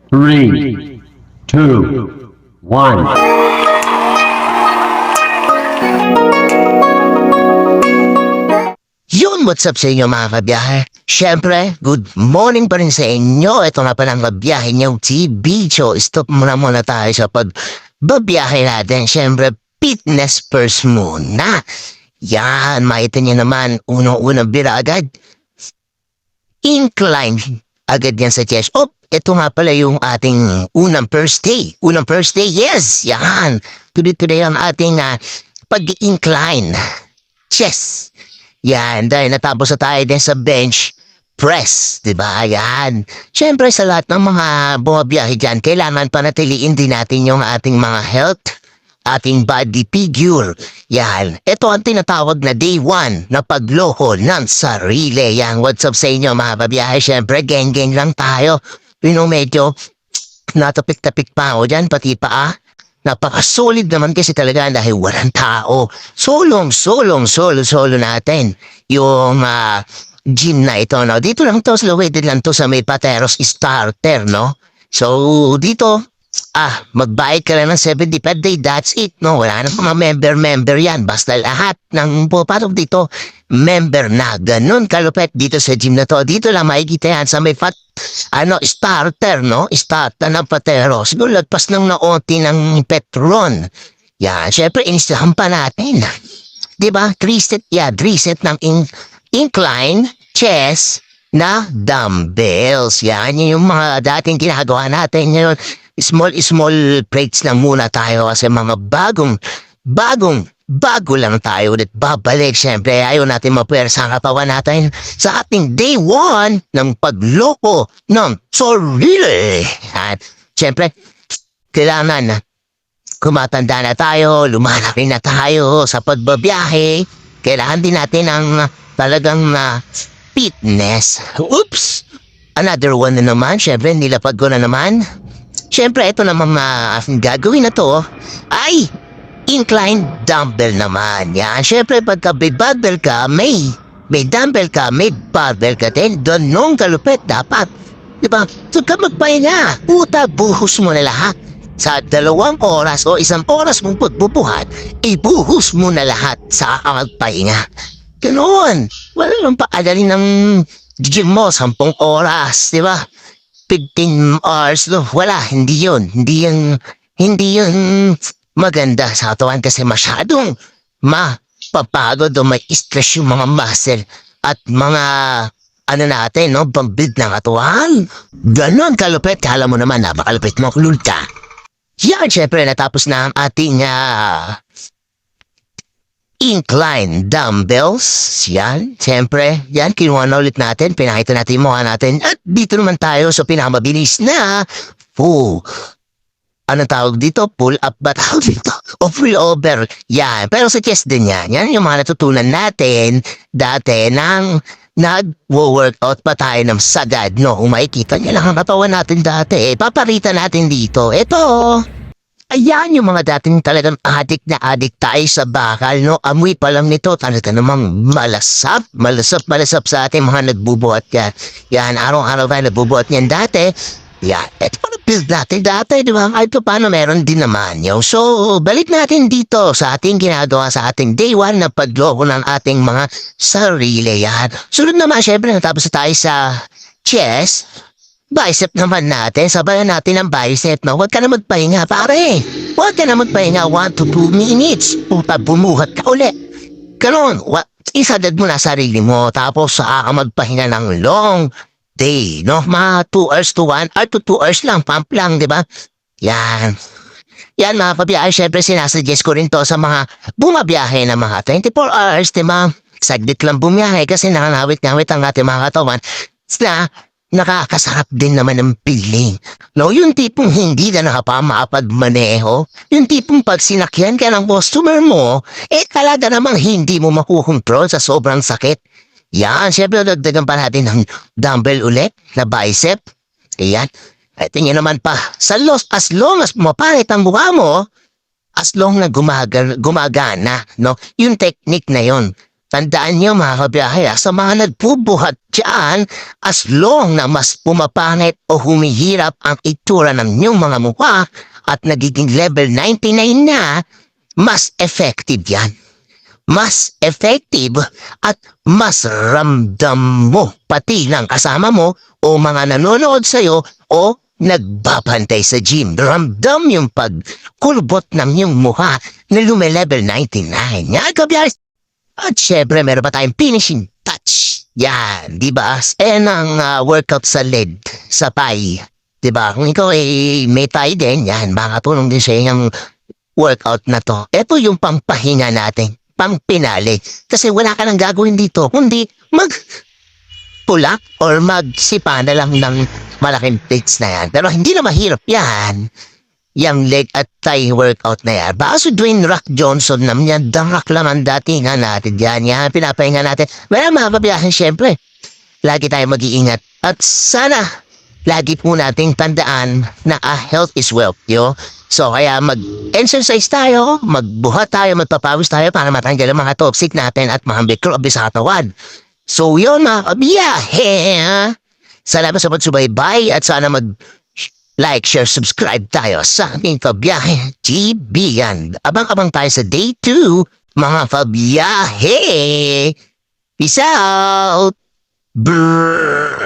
Three, two, one. Yun, what's up sa inyo mga kabiyahe? Siyempre, good morning pa rin sa inyo. Ito nga pa lang kabiyahe niyong TV show. Stop muna tayo sa pagbabiyahe natin. Siyempre, fitness first muna. Yan, makita niyo naman, unang-unang bira agad. Incline agad yan sa chest. Oh, ito nga pala yung ating unang first day. Unang first day, yes! Yan! Tuloy-tuloy ang ating pag-incline. Chest. Yan, dahil natapos na tayo din sa bench press, di ba? Yan. Siyempre sa lahat ng mga bumabiyahe dyan, kailangan panatiliin din natin yung ating mga health, ating body figure. Yan. Ito ang tinatawag na day 1 na pagloko ng sarili. Yan. What's up sa inyo mga babiyahe? Siyempre, geng-geng lang tayo. Medyo natapik-tapik pa ako dyan, pati pa napaka-solid naman kasi talaga dahil walang tao. Solo natin yung gym na ito, no? Dito lang to, located lang to sa may Pateros Starter, no? So, dito, magbayad ka lang ng 70 per day, that's it, no? Wala na mga member yan. Basta lahat ng pupatok dito, member na. Ganun kalupet dito sa gym na to. Dito lang makikita yan sa may starter, no? Starter ng Patero. Siguro lagpas ng naunti ng Petron. Yan, syempre, inistahan pa natin. Diba? 3 set ng incline, chest, na dumbbells. Yan, yung mga dating ginagawa natin ngayon. Small plates lang muna tayo kasi mga bago lang tayo ulit babalik. Siyempre, ayaw natin mapuwersa ang katawan natin sa ating day 1 ng pagloko ng sarili. At siyempre, kailangan kumatanda na tayo, lumalaki na tayo sa pagbabiyahe. Kailangan din natin ang talagang fitness. Oops! Another one na naman. Siyempre, nilapag ko na naman. Siyempre, ito naman gagawin na to ay incline dumbbell naman. Yan, siyempre, pagka may barbell ka, may dumbbell ka, may barbell ka din. Doon nung kalupit, dapat. Diba? So, ka magpahinga. Buhos mo na lahat. Sa 2 oras o 1 oras mong pagbubuhat, ibuhos mo na lahat sa magpahinga. Ganoon. Wala nang paadali ng gym mo, 10 oras, diba? 15 hours, no? Wala, hindi yun. Hindi yun maganda sa katawan kasi masyadong mapapagod o may stress yung mga muscle at mga natin, no? Pambid ng katawan. Ganon kalupit. Kala mo naman, napakalupit mo, lulta. Yan, syempre, natapos na ang ating incline dumbbells. Yan, siyempre, yan, kinuha na ulit natin, pinakita natin yung mukha natin. At dito naman tayo sa pinakamabilis na anong tawag dito? Pull up ba tawag dito? O pull over. Yan, pero sa chest din yan. Yan yung mga natutunan natin dati nang nag-workout pa tayo ng sagad, no? Kung makikita niya lang ang katawan natin dati, paparitan natin dito. Ito. Ayan yung mga dating talagang addict tayo sa bakal, no? Amoy pa lang nito, talaga namang malasap sa ating mga nagbubuhat yan. Yan, araw-araw tayo nagbubuhat yan dati. Yan, eto pa build natin dati, di ba? Kahit paano meron din naman yun. So, balik natin dito sa ating ginagawa sa ating day 1 na pagloko ng ating mga sarili. Yan. Sunod naman, syempre, natapos na tayo sa chest. Bicep naman natin, sabayan natin ang bicep, no? Huwag ka na magpahinga, pare. Huwag ka na magpahinga 1 to 2 minutes. Puta, bumuhat ka ulit. Ganon, isadad mo na sarili mo, tapos ka magpahinga ng long day, no? Mga 2 hours to 1 or to 2 hours lang, pump lang, di ba? Yan. Yan mga pabiyahe, syempre sinasuggest ko rin to sa mga bumabiyahe na mga 24 hours, di ba? Saglit lang bumiyahe kasi nakangawit-ngawit ang ating mga katawan. Nakakasarap din naman ng feeling. No, yung tipong hindi ka nakapamapagmaneho, yung tipong pag sinakyan ka ng customer mo, talaga namang hindi mo makukontrol sa sobrang sakit. Yan, syempre dagdagan pa natin ng dumbbell ulit na bicep. Ayan. At tingin naman pa, as long as mapangit ang mukha mo, as long na gumagana, no? Yung technique na yon, Tandaan niyo mga kabiyahe, sa mga nagpubuhat dyan, as long na mas pumapangit o humihirap ang itsura ng inyong mga mukha at nagiging level 99 na, mas effective yan. Mas effective at mas ramdam mo pati ng kasama mo o mga nanonood sa'yo o nagbabantay sa gym. Ramdam yung pagkulbot ng iyong mukha na lume-level 99. Yan kabiyahe. At syempre, meron pa tayong finishing touch. Yan, di ba? Ang workout sa lead, sa thigh. Di ba? Kung ikaw ay may thigh din, yan, makatulong din sa yung workout na to. Ito yung pampahinga natin, pampinali. Kasi wala ka nang gagawin dito, kundi mag-pull-up or magsipa na lang ng malaking plates na yan. Pero hindi na mahirap yan. Yang leg at thigh workout na yan. Baka si Dwayne Rock Johnson naman yan, dangak laman dati nga natin yan, pinapahinga natin. Well, mga kabiyahin, syempre, lagi tayo mag-iingat. At sana, lagi po nating tandaan na health is wealth, yo. So, kaya mag-exercise tayo, magbuhat tayo, magpapawis tayo para matanggal ang mga toxic natin at mga microbes sa katawan. So, yun mga kabiyahin. Salamat sa pagsubaybay at sana like, share, subscribe tayo sa ating kabiyahe TV yan. Abang-abang tayo sa day 2, mga kabiyahe. Peace out! Brrr.